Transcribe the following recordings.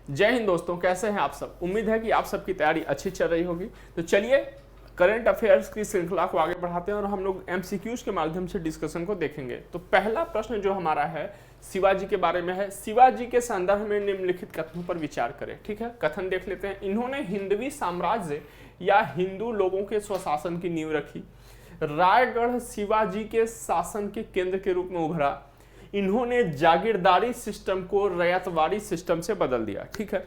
जय हिंद दोस्तों, कैसे हैं आप सब। उम्मीद है कि आप सबकी तैयारी अच्छी चल रही होगी। तो चलिए करंट अफेयर्स की श्रृंखला को आगे बढ़ाते हैं और हम लोग एमसीक्यूज के माध्यम से डिस्कशन को देखेंगे। तो पहला प्रश्न जो हमारा है शिवाजी के बारे में है। शिवाजी के संदर्भ में निम्नलिखित कथनों पर विचार करें। ठीक है, कथन देख लेते हैं। इन्होंने हिंदवी साम्राज्य या हिंदू लोगों के स्वशासन की नींव रखी। रायगढ़ शिवाजी के शासन के केंद्र के रूप में उभरा। इन्होंने जागीरदारी सिस्टम को रैयतवाड़ी सिस्टम से बदल दिया। ठीक है,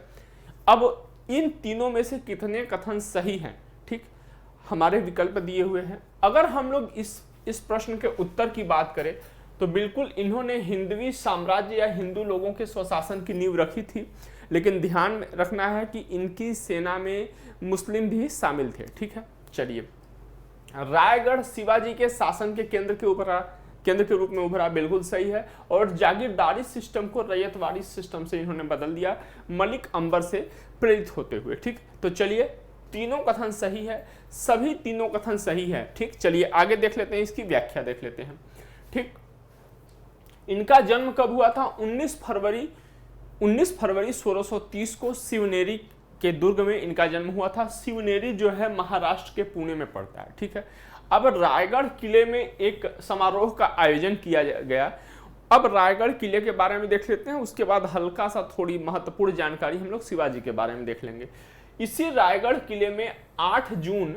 अब इन तीनों में से कितने कथन सही हैं? ठीक, हमारे विकल्प दिए हुए हैं। अगर हम लोग इस प्रश्न के उत्तर की बात करें तो बिल्कुल इन्होंने हिंदवी साम्राज्य या हिंदू लोगों के स्वशासन की नींव रखी थी, लेकिन ध्यान में रखना है कि इनकी सेना में मुस्लिम भी शामिल थे। ठीक है, चलिए रायगढ़ शिवाजी के शासन के केंद्र के रूप में उभरा, बिल्कुल सही है। और जागीरदारी सिस्टम को रैयतवाड़ी सिस्टम से इन्होंने बदल दिया, मलिक अंबर से प्रेरित होते हुए। ठीक, तो चलिए तीनों कथन सही है, सभी तीनों कथन सही है। ठीक, चलिए आगे देख लेते हैं, इसकी व्याख्या देख लेते हैं। ठीक, इनका जन्म कब हुआ था? 19 फरवरी 1630 को शिवनेरी के दुर्ग में इनका जन्म हुआ था। शिवनेरी जो है महाराष्ट्र के पुणे में पड़ता है। ठीक है, अब रायगढ़ किले में एक समारोह का आयोजन किया गया। अब रायगढ़ किले के बारे में देख लेते हैं, उसके बाद हल्का सा थोड़ी महत्वपूर्ण जानकारी हम लोग शिवाजी के बारे में देख लेंगे। इसी रायगढ़ किले में 8 जून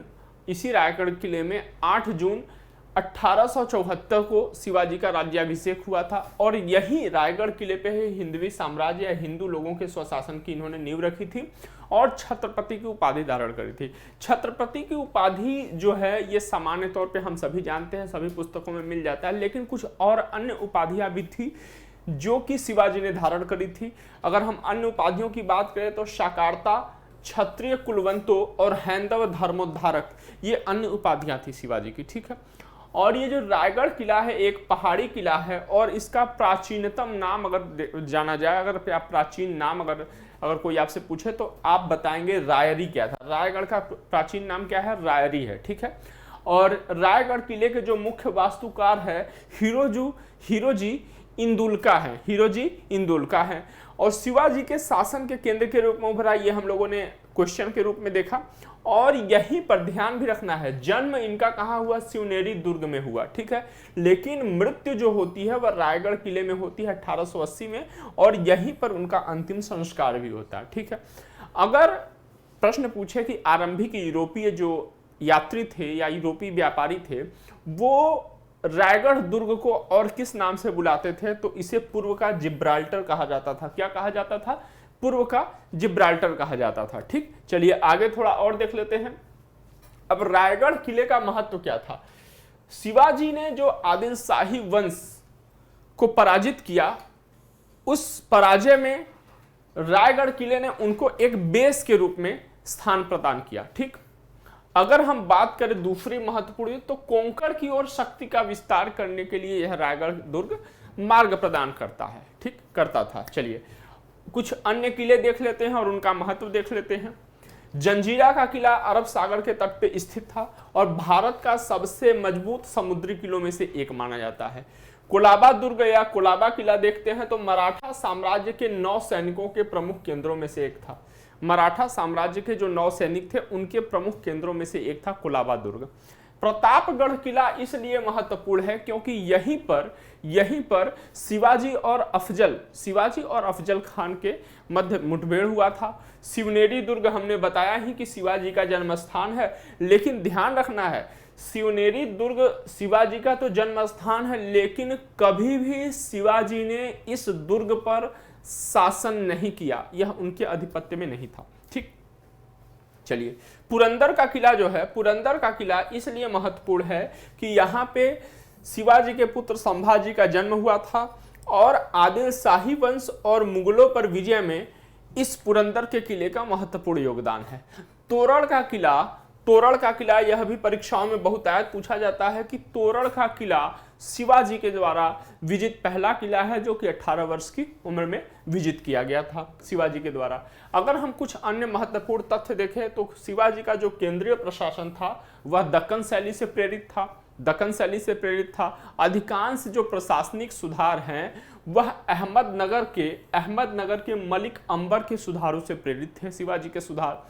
1874 को शिवाजी का राज्याभिषेक हुआ था। और यही रायगढ़ किले पे ही हिंदवी साम्राज्य या हिंदू लोगों के स्वशासन की इन्होंने नींव रखी थी और छत्रपति की उपाधि धारण करी थी। छत्रपति की उपाधि जो है ये सामान्य तौर पे हम सभी जानते हैं, सभी पुस्तकों में मिल जाता है, लेकिन कुछ और अन्य उपाधियां भी थी जो कि शिवाजी ने धारण करी थी। अगर हम अन्य उपाधियों की बात करें तो शाकार्ता, क्षत्रिय कुलवंतो और हैंदव धर्मोद्धारक, ये अन्य उपाधियां थी शिवाजी की। ठीक है, और ये जो रायगढ़ किला है एक पहाड़ी किला है और इसका प्राचीनतम नाम अगर जाना जाए, अगर आप प्राचीन नाम अगर कोई आपसे पूछे तो आप बताएंगे रायरी क्या था। रायगढ़ का प्राचीन नाम क्या है? रायरी है। ठीक है, और रायगढ़ किले के जो मुख्य वास्तुकार है हीरोजी इंदुलका है। और शिवाजी के शासन के केंद्र के रूप में उभरा, ये हम लोगों ने क्वेश्चन के रूप में देखा। और यहीं पर ध्यान भी रखना है, जन्म इनका कहाँ हुआ? शिवनेरी दुर्ग में हुआ। ठीक है, लेकिन मृत्यु जो होती है वह रायगढ़ किले में होती है 1880 में, और यहीं पर उनका अंतिम संस्कार भी होता है। ठीक है, अगर प्रश्न पूछे कि आरंभिक यूरोपीय जो यात्री थे या यूरोपीय व्यापारी थे वो रायगढ़ दुर्ग को और किस नाम से बुलाते थे, तो इसे पूर्व का जिब्राल्टर कहा जाता था। क्या कहा जाता था? पूर्व का जिब्राल्टर कहा जाता था। ठीक, चलिए आगे थोड़ा और देख लेते हैं। अब रायगढ़ किले का महत्व क्या था? शिवाजी ने जो आदिल शाही वंश को पराजित किया, उस पराजय में रायगढ़ किले ने उनको एक बेस के रूप में स्थान प्रदान किया। ठीक, अगर हम बात करें दूसरी महत्वपूर्ण, तो कोंकण की ओर शक्ति का विस्तार करने के लिए यह रायगढ़ दुर्ग मार्ग प्रदान करता है। ठीक, करता था। चलिए कुछ अन्य किले देख लेते हैं और उनका महत्व देख लेते हैं। जंजीरा का किला अरब सागर के तट पे स्थित था और भारत का सबसे मजबूत समुद्री किलों में से एक माना जाता है। कोलाबा दुर्ग या कोलाबा किला देखते हैं तो मराठा साम्राज्य के 9 सैनिकों के प्रमुख केंद्रों में से एक था। मराठा साम्राज्य के जो 9 सैनिक थे उनके प्रमुख केंद्रों में से एक था कोलाबा दुर्ग। प्रतापगढ़ किला इसलिए महत्वपूर्ण है क्योंकि यहीं पर शिवाजी और अफजल खान के मध्य मुठभेड़ हुआ था। शिवनेरी दुर्ग हमने बताया ही कि शिवाजी का जन्म स्थान है, लेकिन ध्यान रखना है शिवनेरी दुर्ग शिवाजी का तो जन्म स्थान है, लेकिन कभी भी शिवाजी ने इस दुर्ग पर शासन नहीं किया, यह उनके आधिपत्य में नहीं था। ठीक, चलिए पुरंदर का किला जो है, पुरंदर का किला इसलिए महत्वपूर्ण है कि यहाँ पे शिवाजी के पुत्र संभाजी का जन्म हुआ था और आदिल शाही वंश और मुगलों पर विजय में इस पुरंदर के किले का महत्वपूर्ण योगदान है। तोरण का किला यह भी परीक्षाओं में बहुतायत पूछा जाता है कि तोरण का किला शिवाजी के द्वारा विजित पहला किला है जो कि 18 वर्ष की उम्र में विजित किया गया था शिवाजी के द्वारा। अगर हम कुछ अन्य महत्वपूर्ण तथ्य देखें तो शिवाजी का जो केंद्रीय प्रशासन था वह दक्कन शैली से प्रेरित था। अधिकांश जो प्रशासनिक सुधार हैं वह अहमदनगर के मलिक अंबर के सुधारों से प्रेरित थे। शिवाजी के सुधार,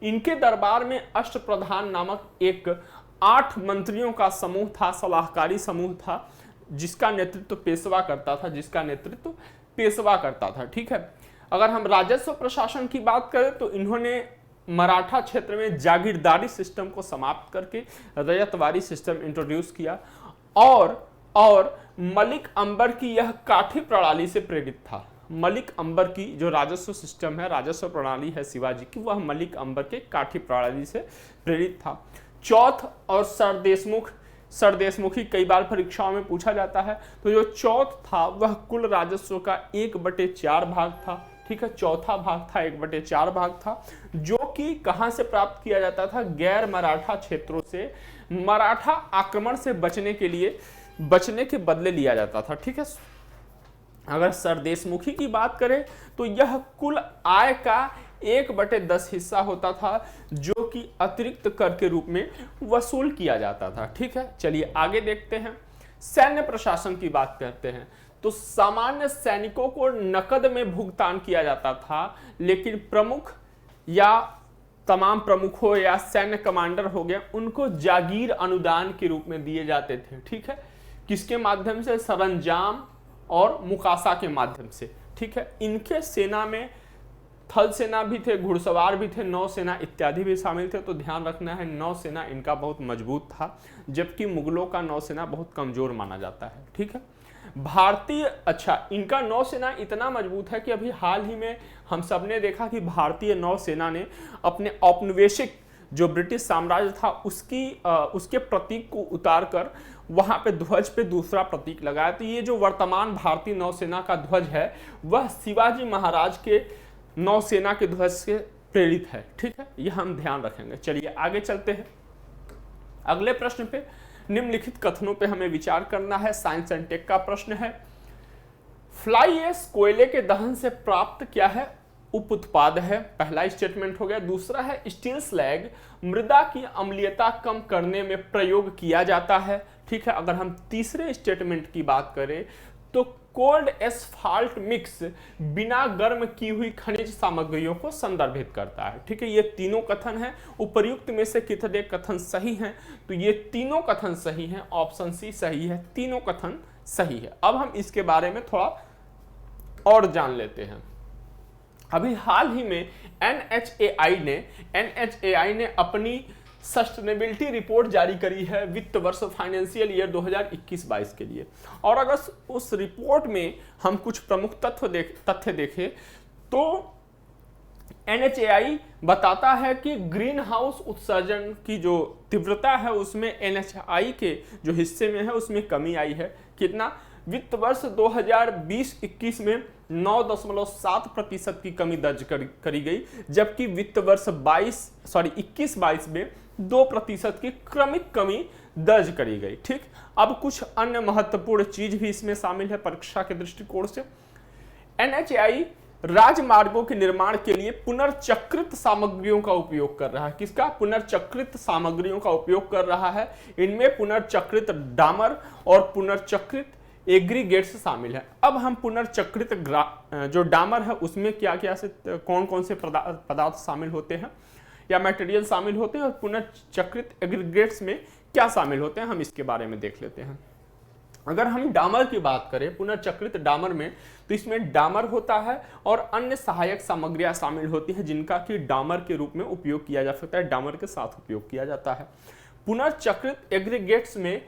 इनके दरबार में अष्टप्रधान नामक एक 8 मंत्रियों का समूह था, सलाहकारी समूह था, जिसका नेतृत्व पेशवा करता था। ठीक है, अगर हम राजस्व प्रशासन की बात करें तो इन्होंने मराठा क्षेत्र में जागीरदारी सिस्टम को समाप्त करके रयतवारी सिस्टम इंट्रोड्यूस किया, और मलिक अंबर की यह काठी प्रणाली से प्रेरित था। मलिक अंबर की जो राजस्व सिस्टम है, राजस्व प्रणाली है शिवाजी की, वह मलिक अंबर के काठी प्रणाली से प्रेरित था। चौथ और सरदेशमुखी कई बार परीक्षाओं में पूछा जाता है। तो जो चौथ था वह कुल राजस्व का 1/4 भाग था। ठीक है, चौथा भाग था 1/4 भाग था, जो कि कहां से प्राप्त किया जाता था? गैर मराठा क्षेत्रों से मराठा आक्रमण से बचने के बदले लिया जाता था। ठीक है, अगर सरदेशमुखी की बात करें तो यह कुल आय का 1/10 हिस्सा होता था, जो कि अतिरिक्त कर के रूप में वसूल किया जाता था। ठीक है, चलिए आगे देखते हैं। सैन्य प्रशासन की बात करते हैं तो सामान्य सैनिकों को नकद में भुगतान किया जाता था, लेकिन प्रमुख या तमाम प्रमुखों या सैन्य कमांडर हो गए, उनको जागीर अनुदान के रूप में दिए जाते थे। ठीक है, किसके माध्यम से? सरंजाम और मुकासा के माध्यम से। ठीक है, इनके सेना में थल सेना भी थे, घुड़सवार भी थे, नौसेना इत्यादि भी शामिल थे। तो ध्यान रखना है, नौसेना इनका बहुत मजबूत था, जबकि मुगलों का नौसेना बहुत कमजोर माना जाता है। ठीक है, इनका नौसेना इतना मजबूत है कि अभी हाल ही में हम सब ने देखा कि भारतीय नौसेना ने अपने औपनिवेशिक जो ब्रिटिश साम्राज्य था उसके प्रतीक को उतारकर वहां पे ध्वज पे दूसरा प्रतीक लगाया। तो ये जो वर्तमान भारतीय नौसेना का ध्वज है वह शिवाजी महाराज के नौसेना के ध्वज से प्रेरित है। ठीक है, यह हम ध्यान रखेंगे। चलिए आगे चलते हैं अगले प्रश्न पे। निम्नलिखित कथनों पे हमें विचार करना है। साइंस एंड टेक का प्रश्न है, फ्लाई ऐश कोयले के दहन से प्राप्त क्या है? उप उत्पाद है, पहला स्टेटमेंट हो गया। दूसरा है स्टील स्लैग मृदा की अम्लीयता कम करने में प्रयोग किया जाता है। ठीक है, अगर हम तीसरे स्टेटमेंट की बात करें तो कोल्ड एस्फाल्ट मिक्स बिना गर्म की हुई खनिज सामग्रियों को संदर्भित करता है। ठीक है, ये तीनों कथन हैं। उपर्युक्त में से कितने कथन सही हैं? तो ये तीनों कथन सही हैं, ऑप्शन सी सही है, तीनों कथन सही है। अब हम इसके बारे में थोड़ा और जान लेते हैं। अभी हाल ही में NHAI ने अपनी सस्टेनेबिलिटी रिपोर्ट जारी करी है वित्त वर्ष फाइनेंशियल ईयर 2021-22 के लिए। और अगर उस रिपोर्ट में हम कुछ प्रमुख तथ्य देखें तो NHAI बताता है कि ग्रीन हाउस उत्सर्जन की जो तीव्रता है उसमें NHAI के जो हिस्से में है उसमें कमी आई है। कितना? वित्त वर्ष 2020-21 में 9.7% की कमी दर्ज करी गई, जबकि वित्त वर्ष 21-22 में 2% की क्रमिक कमी दर्ज करी गई। ठीक, अब कुछ अन्य महत्वपूर्ण चीज भी इसमें शामिल है परीक्षा के दृष्टिकोण से। NHAI राजमार्गों के निर्माण के लिए पुनर्चक्रित सामग्रियों का उपयोग कर रहा है। किसका? पुनर्चक्रित सामग्रियों का उपयोग कर रहा है। इनमें पुनर्चक्रित डामर और पुनर्चक्रित एग्रीगेट्स शामिल है। अब हम पुनर्चक्रित जो डामर है उसमें क्या क्या से कौन कौन से पदार्थ शामिल होते हैं या मटेरियल शामिल होते हैं, और पुनर्चक्रित एग्रीगेट्स में क्या शामिल होते हैं, हम इसके बारे में देख लेते हैं। अगर हम डामर की बात करें, पुनर्चक्रित डामर में, तो इसमें डामर होता है और अन्य सहायक सामग्रियां शामिल होती हैं जिनका कि डामर के रूप में उपयोग किया जा सकता है, डामर के साथ उपयोग किया जाता है। पुनर्चक्रित एग्रीगेट्स में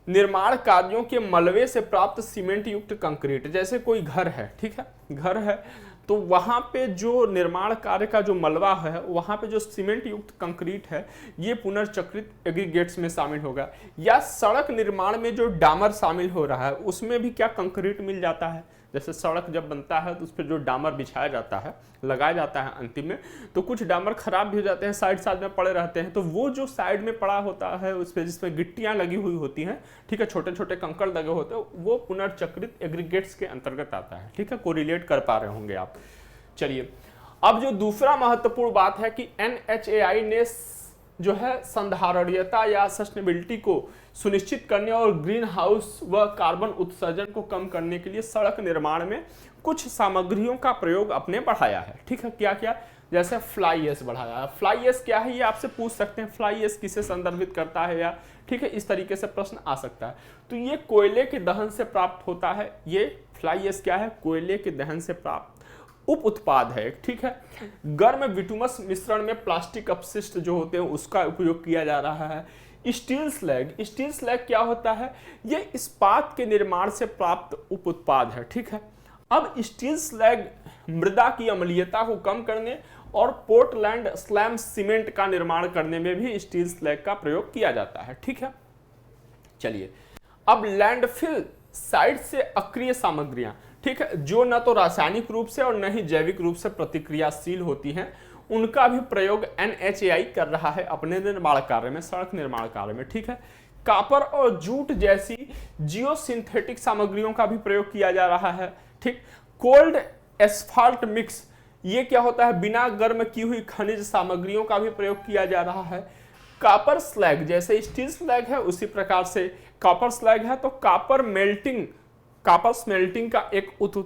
निर्माण कार्यों के मलबे से प्राप्त सीमेंट युक्त कंक्रीट, जैसे कोई घर है, ठीक है, घर है तो वहां पे जो निर्माण कार्य का जो मलबा है वहां पे जो सीमेंट युक्त कंक्रीट है ये पुनर्चक्रित एग्रीगेट्स में शामिल होगा। या सड़क निर्माण में जो डामर शामिल हो रहा है उसमें भी क्या कंक्रीट मिल जाता है। जैसे सड़क जब बनता है तो उस पर जो डामर बिछाया जाता है, लगाया जाता है अंतिम में, तो कुछ डामर खराब भी हो जाते हैं, साइड साइड में पड़े रहते हैं, तो वो जो साइड में पड़ा होता है उस पर जिसमें गिट्टियां लगी हुई होती हैं, ठीक है, छोटे छोटे कंकड़ लगे होते हैं, वो पुनर्चक्रित एग्रीगेट्स के अंतर्गत आता है। ठीक है, कोरिलेट कर पा रहे होंगे आप। चलिए, अब जो दूसरा महत्वपूर्ण बात है कि NHAI ने जो है संधारणीयता या सस्टेनेबिलिटी को सुनिश्चित करने और ग्रीन हाउस व कार्बन उत्सर्जन को कम करने के लिए सड़क निर्माण में कुछ सामग्रियों का प्रयोग अपने बढ़ाया है। ठीक है, क्या क्या, जैसे फ्लाई एश बढ़ाया है। फ्लाई एश क्या है ये आपसे पूछ सकते हैं, फ्लाई एश किसे संदर्भित करता है, या ठीक है इस तरीके से प्रश्न आ सकता है। तो ये कोयले के दहन से प्राप्त होता है। ये फ्लाई एश क्या है, कोयले के दहन से प्राप्त उप उत्पाद है। ठीक है, गर्म बिटुमस मिश्रण में प्लास्टिक अपशिष्ट जो होते हैं उसका उपयोग किया जा रहा है। स्टील स्लैग, स्टील स्लैग क्या होता है, ये इस्पात के निर्माण से प्राप्त उप उत्पाद है। ठीक है, अब स्टील स्लैग मृदा की अम्लीयता को कम करने और पोर्टलैंड स्लैम सीमेंट का निर्माण करने में भी स्टील स्लैग का प्रयोग किया जाता है। ठीक है, चलिए अब लैंडफिल साइट से अक्रिय सामग्रियां, ठीक है, जो न तो रासायनिक रूप से और न ही जैविक रूप से प्रतिक्रियाशील होती हैं, उनका भी प्रयोग NHAI कर रहा है अपने निर्माण कार्य में, सड़क निर्माण कार्य में। ठीक है, कॉपर और जूट जैसी जियोसिंथेटिक सामग्रियों का भी प्रयोग किया जा रहा है। ठीक, कोल्ड एस्फाल्ट मिक्स, ये क्या होता है, बिना गर्म की हुई खनिज सामग्रियों का भी प्रयोग किया जा रहा है। कॉपर स्लैग, जैसे स्टील स्लैग है उसी प्रकार से कॉपर स्लैग है, तो कॉपर मेल्टिंग, कॉपर स्मेल्टिंग का एक उप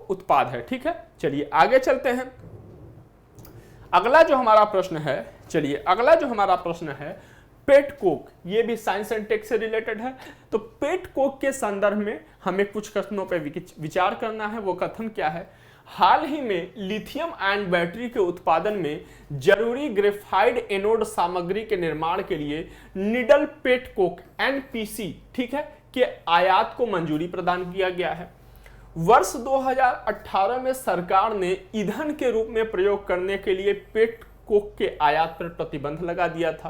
उत्पाद है। ठीक है, चलिए आगे चलते हैं। अगला जो हमारा प्रश्न है, चलिए अगला जो हमारा प्रश्न है पेट कोक, ये भी साइंस एंड टेक से रिलेटेड है। तो पेट कोक के संदर्भ में हमें कुछ कथनों पर विचार करना है। वो कथन क्या है, हाल ही में लिथियम आयन बैटरी के उत्पादन में जरूरी ग्रेफाइड एनोड सामग्री के निर्माण के लिए निडल पेट कोक NPC, ठीक है, के आयात को मंजूरी प्रदान किया गया है। वर्ष 2018 में सरकार ने ईंधन के रूप में प्रयोग करने के लिए पेट कोक के आयात पर प्रतिबंध लगा दिया था।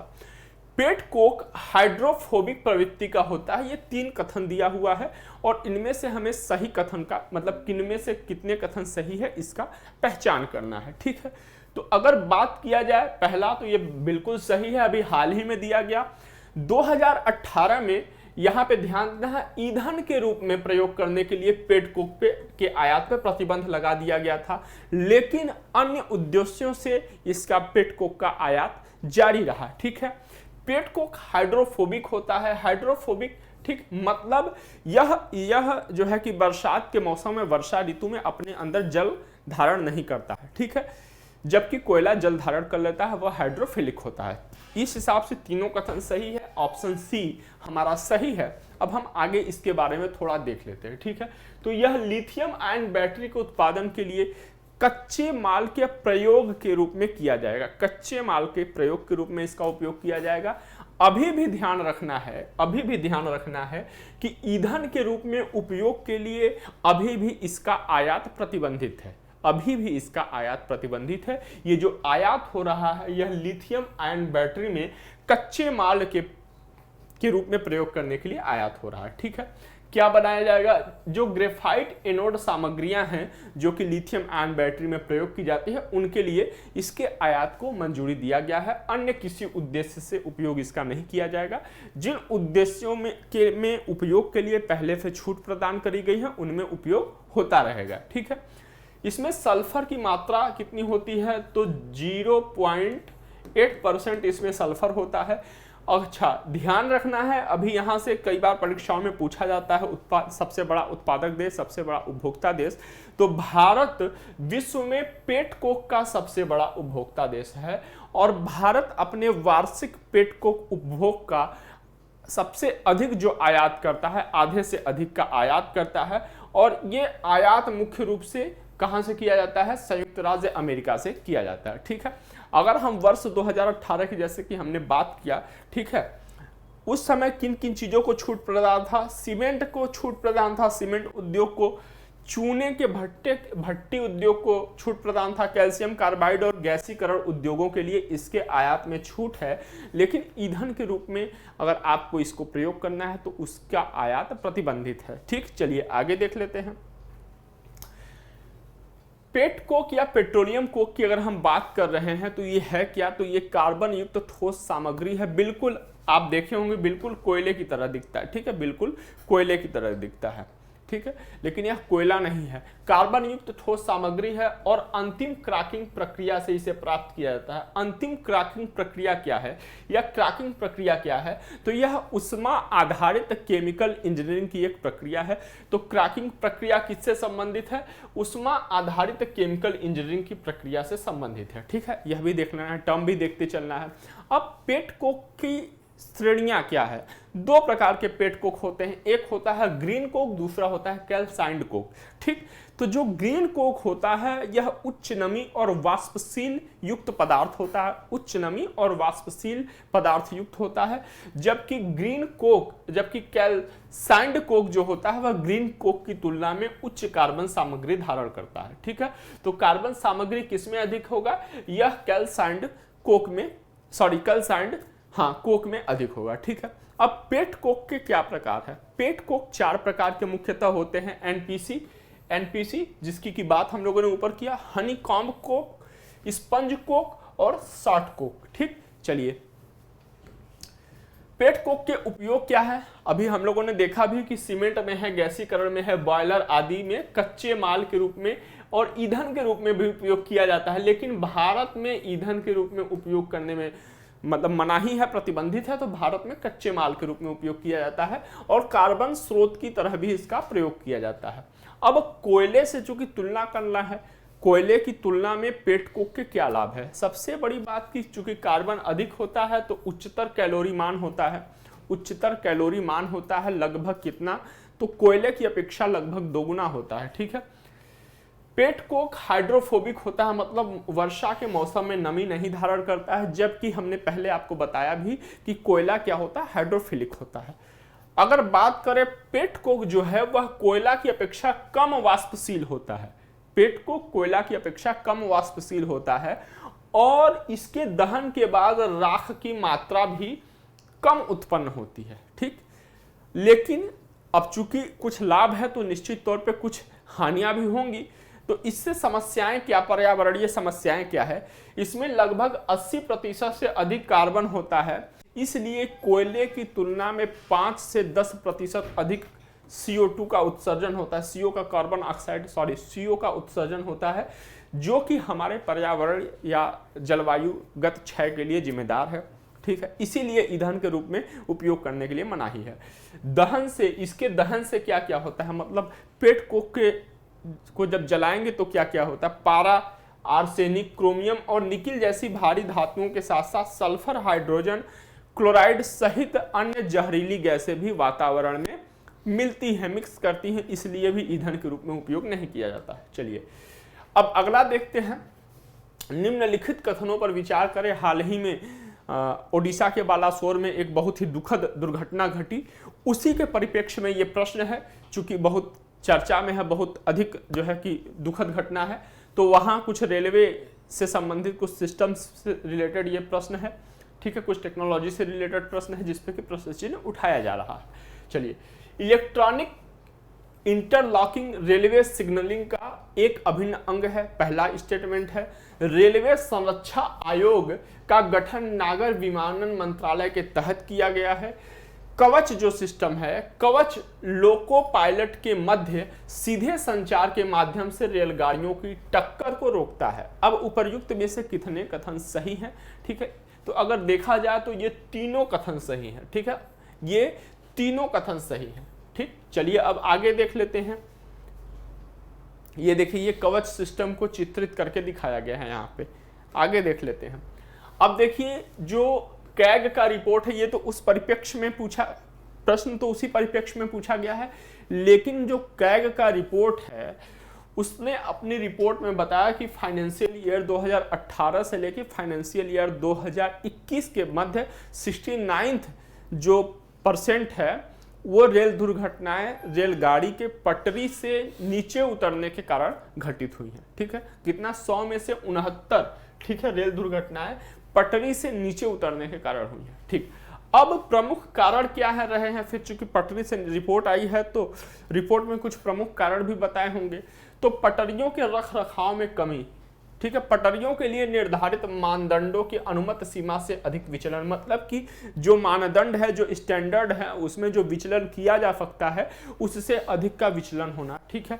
पेट कोक हाइड्रोफोबिक प्रवृत्ति का होता है। ये 3 कथन दिया हुआ है और इनमें से हमें सही कथन का मतलब किनमें से कितने कथन सही है इसका पहचान करना है। ठीक है, तो अगर बात किया जाए पहला, तो ये बिल्कुल सही है, अभी हाल ही में दिया गया 2018 में। यहाँ पे ध्यान देना, ईंधन के रूप में प्रयोग करने के लिए पेट कोक के आयात पर प्रतिबंध लगा दिया गया था, लेकिन अन्य उद्देश्यों से इसका पेट कोक का आयात जारी रहा। ठीक है, पेट कोक हाइड्रोफोबिक होता है। हाइड्रोफोबिक, ठीक, मतलब यह जो है कि बरसात के मौसम में, वर्षा ऋतु में अपने अंदर जल धारण नहीं करता है। ठीक है, जबकि कोयला जल धारण कर लेता है, वह हाइड्रोफिलिक होता है। इस हिसाब से तीनों कथन सही है, ऑप्शन सी हमारा सही है। अब हम आगे इसके बारे में थोड़ा देख लेते हैं। ठीक है, तो यह लिथियम आयन बैटरी के उत्पादन के लिए कच्चे माल के प्रयोग के रूप में किया जाएगा। कच्चे माल के प्रयोग के रूप में इसका उपयोग किया जाएगा। अभी भी ध्यान रखना है कि ईंधन के रूप में उपयोग के लिए अभी भी इसका आयात प्रतिबंधित है। अभी भी इसका आयात प्रतिबंधित है। ये जो आयात हो रहा है यह लिथियम आयन बैटरी में कच्चे माल के रूप में प्रयोग करने के लिए आयात हो रहा है। ठीक है, क्या बनाया जाएगा, जो ग्रेफाइट एनोड सामग्रियां हैं जो कि लिथियम आयन बैटरी में प्रयोग की जाती है, उनके लिए इसके आयात को मंजूरी दिया गया है। अन्य किसी उद्देश्य से उपयोग इसका नहीं किया जाएगा। जिन उद्देश्यों में उपयोग के लिए पहले से छूट प्रदान करी गई है उनमें उपयोग होता रहेगा। ठीक है, इसमें सल्फर की मात्रा कितनी होती है, तो 0.8% इसमें सल्फर होता है। अच्छा, ध्यान रखना है, अभी यहाँ से कई बार परीक्षाओं में पूछा जाता है सबसे बड़ा उत्पादक देश, सबसे बड़ा उपभोक्ता देश। तो भारत विश्व में पेट कोक का सबसे बड़ा उपभोक्ता देश है और भारत अपने वार्षिक पेट कोक उपभोग का सबसे अधिक जो आयात करता है, आधे से अधिक का आयात करता है। और ये आयात मुख्य रूप से कहां से किया जाता है, संयुक्त राज्य अमेरिका से किया जाता है। ठीक है, अगर हम वर्ष 2018 की जैसे कि हमने बात किया, ठीक है, उस समय किन किन चीजों को छूट प्रदान था, सीमेंट को छूट प्रदान था, सीमेंट उद्योग को, चूने के भट्टी उद्योग को छूट प्रदान था, कैल्शियम कार्बाइड और गैसीकरण उद्योगों के लिए इसके आयात में छूट है। लेकिन ईंधन के रूप में अगर आपको इसको प्रयोग करना है तो उसका आयात प्रतिबंधित है। ठीक, चलिए आगे देख लेते हैं। पेट कोक या पेट्रोलियम कोक की अगर हम बात कर रहे हैं तो ये है क्या, तो ये कार्बन युक्त ठोस सामग्री है। बिल्कुल आप देखे होंगे, बिल्कुल कोयले की तरह दिखता है। ठीक है, बिल्कुल कोयले की तरह दिखता है। ठीक है, लेकिन यह कोयला नहीं है, कार्बन युक्त ठोस सामग्री है और अंतिम क्रैकिंग प्रक्रिया से इसे प्राप्त किया जाता है। अंतिम क्रैकिंग प्रक्रिया क्या है, या क्रैकिंग प्रक्रिया क्या है, तो यह उष्मा आधारित केमिकल इंजीनियरिंग की एक प्रक्रिया है। तो क्रैकिंग प्रक्रिया किससे संबंधित है, उष्मा आधारित केमिकल इंजीनियरिंग की प्रक्रिया से संबंधित है। ठीक है, यह भी देखना है, टर्म भी देखते चलना है। अब पेट कोक की श्रेणियां क्या है, दो प्रकार के पेट कोक होते हैं, एक होता है ग्रीन कोक, दूसरा होता है कैल्साइंड कोक। ठीक, तो जो ग्रीन कोक होता है यह उच्च नमी और वाष्पशील युक्त पदार्थ होता है, उच्च नमी और वाष्पशील पदार्थ युक्त होता है, जबकि कैल्साइंड कोक जो होता है वह ग्रीन कोक की तुलना में उच्च कार्बन सामग्री धारण करता है। ठीक है, तो कार्बन सामग्री किसमें अधिक होगा, यह कैल्साइंड कोक में अधिक होगा। ठीक है, अब पेट कोक के क्या प्रकार है, पेट कोक 4 प्रकार के मुख्यतः होते हैं। एनपीसी जिसकी की बात हम लोगों ने ऊपर किया, Honey comb Coke, sponge Coke और शॉर्ट कोक। ठीक, चलिए पेट कोक के उपयोग क्या है, अभी हम लोगों ने देखा भी कि सीमेंट में है, गैसीकरण में है, बॉयलर आदि में कच्चे माल के रूप में और ईंधन के रूप में भी उपयोग किया जाता है। लेकिन भारत में ईंधन के रूप में उपयोग करने में मतलब मनाही है, प्रतिबंधित है, तो भारत में कच्चे माल के रूप में उपयोग किया जाता है और कार्बन स्रोत की तरह भी इसका प्रयोग किया जाता है। अब कोयले से चूंकि तुलना करना है, कोयले की तुलना में पेट कोक के क्या लाभ है, सबसे बड़ी बात कि चूंकि कार्बन अधिक होता है तो उच्चतर कैलोरी मान होता है, लगभग कितना, तो कोयले की अपेक्षा लगभग 2 गुना होता है। ठीक है, पेट कोक हाइड्रोफोबिक होता है, मतलब वर्षा के मौसम में नमी नहीं धारण करता है, जबकि हमने पहले आपको बताया भी कि कोयला क्या होता है, हाइड्रोफिलिक होता है। अगर बात करें पेट कोक जो है वह कोयला की अपेक्षा कम वाष्पशील होता है, पेट कोक कोयला की अपेक्षा कम वाष्पशील होता है और इसके दहन के बाद राख की मात्रा भी कम उत्पन्न होती है। ठीक, लेकिन अब चूंकि कुछ लाभ है तो निश्चित तौर पे कुछ हानियां भी होंगी। तो इससे समस्याएं क्या, पर्यावरणीय समस्याएं क्या है, इसमें लगभग 80% से अधिक कार्बन होता है, इसलिए कोयले की तुलना में 5 से 10% अधिक CO2 का उत्सर्जन होता है, CO का उत्सर्जन होता है, जो कि हमारे पर्यावरण या जलवायुगत क्षय के लिए जिम्मेदार है। ठीक है, इसीलिए ईंधन के रूप में उपयोग करने के लिए मनाही है। इसके दहन से क्या क्या होता है, मतलब पेट कोक को जब जलाएंगे तो क्या क्या होता है, पारा, आर्सेनिक, क्रोमियम और निकिल जैसी भारी धातुओं के साथ साथ सल्फर, हाइड्रोजन, क्लोराइड सहित अन्य जहरीली गैसें भी वातावरण में मिलती हैं, मिक्स करती हैं, इसलिए भी ईंधन के रूप में उपयोग नहीं किया जाता है। चलिए अब अगला देखते हैं, निम्नलिखित कथनों पर विचार करें। हाल ही में ओडिशा के बालासोर में एक बहुत ही दुखद दुर्घटना घटी, उसी के परिप्रेक्ष्य में ये प्रश्न है, चूंकि बहुत चर्चा में है, बहुत अधिक जो है कि दुखद घटना है, तो वहाँ कुछ रेलवे से संबंधित कुछ सिस्टम से रिलेटेड ये प्रश्न है। ठीक है, कुछ टेक्नोलॉजी से रिलेटेड प्रश्न है जिसपे कि प्रश्न चिन्ह उठाया जा रहा है। चलिए, इलेक्ट्रॉनिक इंटरलॉकिंग रेलवे सिग्नलिंग का एक अभिन्न अंग है। पहला स्टेटमेंट है, रेलवे संरक्षा आयोग का गठन नागर विमानन मंत्रालय के तहत किया गया है। कवच जो सिस्टम है, कवच लोको पायलट के मध्य सीधे संचार के माध्यम से रेलगाड़ियों की टक्कर को रोकता है। अब उपर्युक्त में से कितने कथन सही हैं? ठीक है, तो अगर देखा जाए तो ये तीनों कथन सही हैं। ठीक है, ये तीनों कथन सही हैं। ठीक, चलिए अब आगे देख लेते हैं। ये देखिए, ये कवच सिस्टम को चित्रित करके दिखाया गया है यहाँ पे, आगे देख लेते हैं। अब देखिए, जो कैग का रिपोर्ट है, ये तो उस परिप्रेक्ष्य में पूछा, प्रश्न तो उसी परिप्रेक्ष्य में पूछा गया है, लेकिन जो कैग का रिपोर्ट है उसने अपनी रिपोर्ट में बताया कि फाइनेंशियल ईयर 2018 से लेकर फाइनेंशियल ईयर 2021 के मध्य 69 जो % है वो रेल दुर्घटनाएं रेलगाड़ी के पटरी से नीचे उतरने के कारण घटित हुई हैं। ठीक है, कितना, 100 में से 69, ठीक है, रेल दुर्घटनाएं पटरी से नीचे उतरने के कारण हुई है। ठीक, अब प्रमुख कारण क्या है रहे हैं, फिर चूंकि पटरी से रिपोर्ट आई है तो रिपोर्ट में कुछ प्रमुख कारण भी बताए होंगे। तो पटरियों के रख रखाव में कमी, ठीक है। पटरियों के लिए निर्धारित मानदंडों की अनुमत सीमा से अधिक विचलन, मतलब कि जो मानदंड है, जो स्टैंडर्ड है, उसमें जो विचलन किया जा सकता है उससे अधिक का विचलन होना, ठीक है।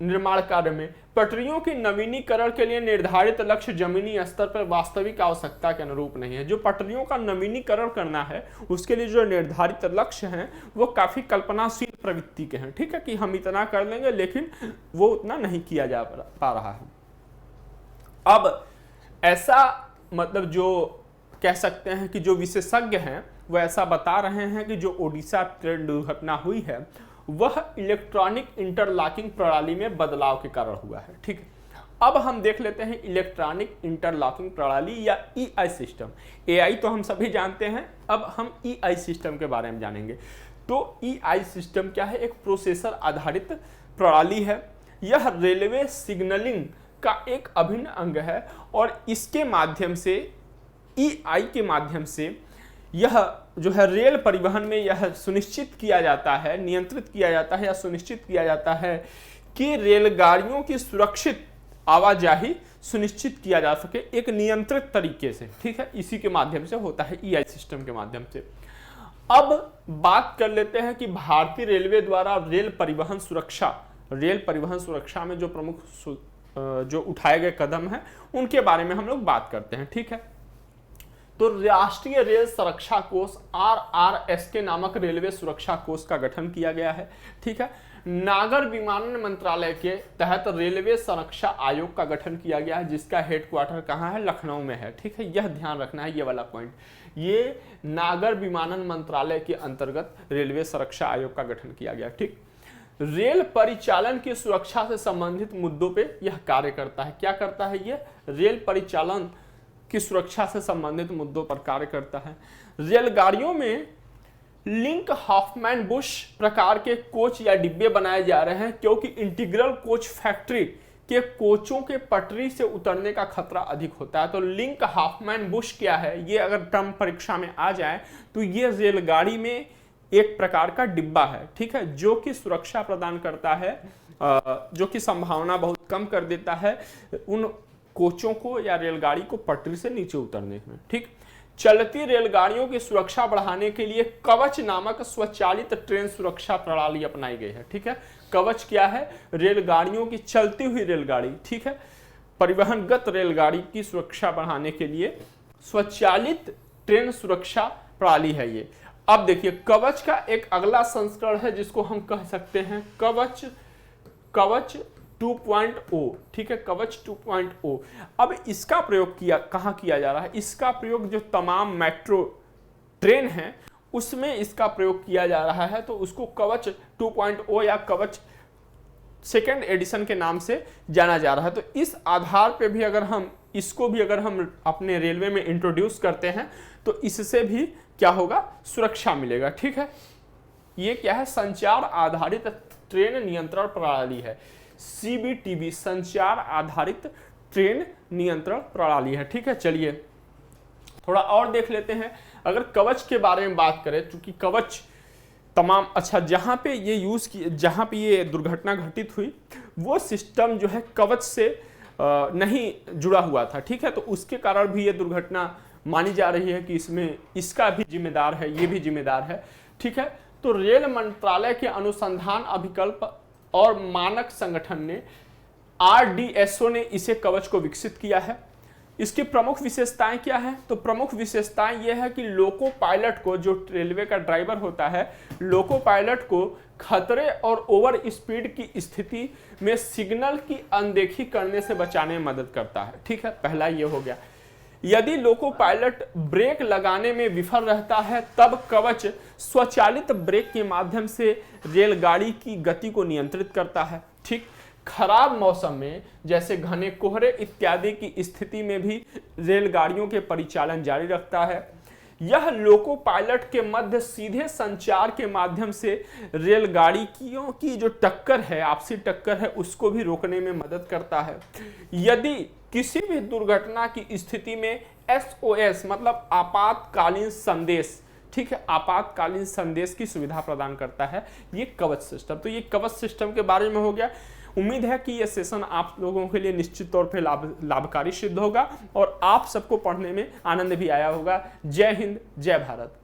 निर्माण कार्य में पटरियों की नवीनीकरण के लिए निर्धारित लक्ष्य जमीनी स्तर पर वास्तविक आवश्यकता के अनुरूप नहीं है। जो पटरियों का नवीनीकरण करना है उसके लिए जो निर्धारित लक्ष्य हैं वो काफी कल्पनाशील प्रवृत्ति के हैं, ठीक है, कि हम इतना कर लेंगे, लेकिन वो उतना नहीं किया जा पा रहा है। अब ऐसा मतलब जो कह सकते हैं कि जो विशेषज्ञ हैं वो ऐसा बता रहे हैं कि जो ओडिशा ट्रेन दुर्घटना हुई है वह इलेक्ट्रॉनिक इंटरलॉकिंग प्रणाली में बदलाव के कारण हुआ है, ठीक है। अब हम देख लेते हैं इलेक्ट्रॉनिक इंटरलॉकिंग प्रणाली या ईआई सिस्टम। एआई तो हम सभी जानते हैं, अब हम ईआई सिस्टम के बारे में जानेंगे। तो ईआई सिस्टम क्या है? एक प्रोसेसर आधारित प्रणाली है। यह रेलवे सिग्नलिंग का एक अभिन्न अंग है और इसके माध्यम से, ईआई के माध्यम से यह जो है रेल परिवहन में यह सुनिश्चित किया जाता है, नियंत्रित किया जाता है या सुनिश्चित किया जाता है कि रेलगाड़ियों की सुरक्षित आवाजाही सुनिश्चित किया जा सके एक नियंत्रित तरीके से, ठीक है। इसी के माध्यम से होता है, ईआई सिस्टम के माध्यम से। अब बात कर लेते हैं कि भारतीय रेलवे द्वारा रेल परिवहन सुरक्षा में जो प्रमुख जो उठाए गए कदम हैं उनके बारे में हम लोग बात करते हैं, ठीक है। तो राष्ट्रीय रेल सुरक्षा कोष RRSK नामक रेलवे सुरक्षा कोष का गठन किया गया है, ठीक है। नागर विमानन मंत्रालय के तहत रेलवे सुरक्षा आयोग का गठन किया गया है जिसका हेडक्वार्टर कहाँ है? लखनऊ में है, ठीक है। यह ध्यान रखना है, ये वाला पॉइंट। ये नागर विमानन मंत्रालय के अंतर्गत रेलवे सुरक्षा आयोग का गठन किया गया, ठीक। रेल परिचालन की सुरक्षा से संबंधित मुद्दों पे यह कार्य करता है। क्या करता है ये? रेल परिचालन की सुरक्षा से संबंधित मुद्दों पर कार्य करता है। रेलगाड़ियों में लिंक हॉफमैन बुश प्रकार के कोच या डिब्बे बनाए जा रहे हैं क्योंकि इंटीग्रल कोच फैक्ट्री के कोचों के पटरी से उतरने का खतरा अधिक होता है। तो लिंक हॉफमैन बुश क्या है? ये अगर टर्म परीक्षा में आ जाए तो ये रेलगाड़ी में एक प्रकार का डिब्बा है, ठीक है, जो कि सुरक्षा प्रदान करता है, जो कि संभावना बहुत कम कर देता है उन कोचों को या रेलगाड़ी को पटरी से नीचे उतरने में, ठीक। चलती रेलगाड़ियों की सुरक्षा बढ़ाने के लिए कवच नामक स्वचालित ट्रेन सुरक्षा प्रणाली अपनाई गई है, ठीक है। कवच क्या है? रेलगाड़ियों की, चलती हुई रेलगाड़ी, ठीक है, परिवहनगत रेलगाड़ी की सुरक्षा बढ़ाने के लिए स्वचालित ट्रेन सुरक्षा प्रणाली है ये। अब देखिए, कवच का एक अगला संस्करण है जिसको हम कह सकते हैं कवच 2.0, ठीक है, कवच 2.0। अब इसका प्रयोग कहाँ किया जा रहा है? इसका प्रयोग जो तमाम मेट्रो ट्रेन है उसमें इसका प्रयोग किया जा रहा है, तो उसको कवच 2.0 या कवच सेकेंड एडिशन के नाम से जाना जा रहा है। तो इस आधार पे भी अगर हम इसको भी अगर हम अपने रेलवे में इंट्रोड्यूस करते हैं तो इससे भी क्या होगा? सुरक्षा मिलेगा, ठीक है। ये क्या है? संचार आधारित ट्रेन नियंत्रण प्रणाली है, CBTB, संचार आधारित ट्रेन नियंत्रण प्रणाली है, ठीक है। चलिए थोड़ा और देख लेते हैं। अगर कवच के बारे में बात करें, क्योंकि कवच तमाम, अच्छा, जहां पे ये यूज की, जहां पे ये दुर्घटना घटित हुई वो सिस्टम जो है कवच से नहीं जुड़ा हुआ था, ठीक है। तो उसके कारण भी ये दुर्घटना मानी जा रही है कि इसमें इसका भी जिम्मेदार है, ये भी जिम्मेदार है, ठीक है। तो रेल मंत्रालय के अनुसंधान अभिकल्प और मानक संगठन ने RDSO ने इसे कवच को विकसित किया है। इसकी प्रमुख विशेषताएं क्या है? तो प्रमुख विशेषताएं यह है कि लोको पायलट को, जो रेलवे का ड्राइवर होता है, लोको पायलट को खतरे और ओवर स्पीड की स्थिति में सिग्नल की अनदेखी करने से बचाने में मदद करता है, ठीक है। पहला ये हो गया। यदि लोको पायलट ब्रेक लगाने में विफल रहता है तब कवच स्वचालित ब्रेक के माध्यम से रेलगाड़ी की गति को नियंत्रित करता है, ठीक। खराब मौसम में जैसे घने कोहरे इत्यादि की स्थिति में भी रेलगाड़ियों के परिचालन जारी रखता है। यह लोको पायलट के मध्य सीधे संचार के माध्यम से रेलगाड़ियों की जो टक्कर है, आपसी टक्कर है, उसको भी रोकने में मदद करता है। यदि किसी भी दुर्घटना की स्थिति में SOS मतलब आपातकालीन संदेश, ठीक है, आपातकालीन संदेश की सुविधा प्रदान करता है ये कवच सिस्टम। तो ये कवच सिस्टम के बारे में हो गया। उम्मीद है कि यह सेशन आप लोगों के लिए निश्चित तौर पे लाभकारी सिद्ध होगा और आप सबको पढ़ने में आनंद भी आया होगा। जय हिंद, जय भारत।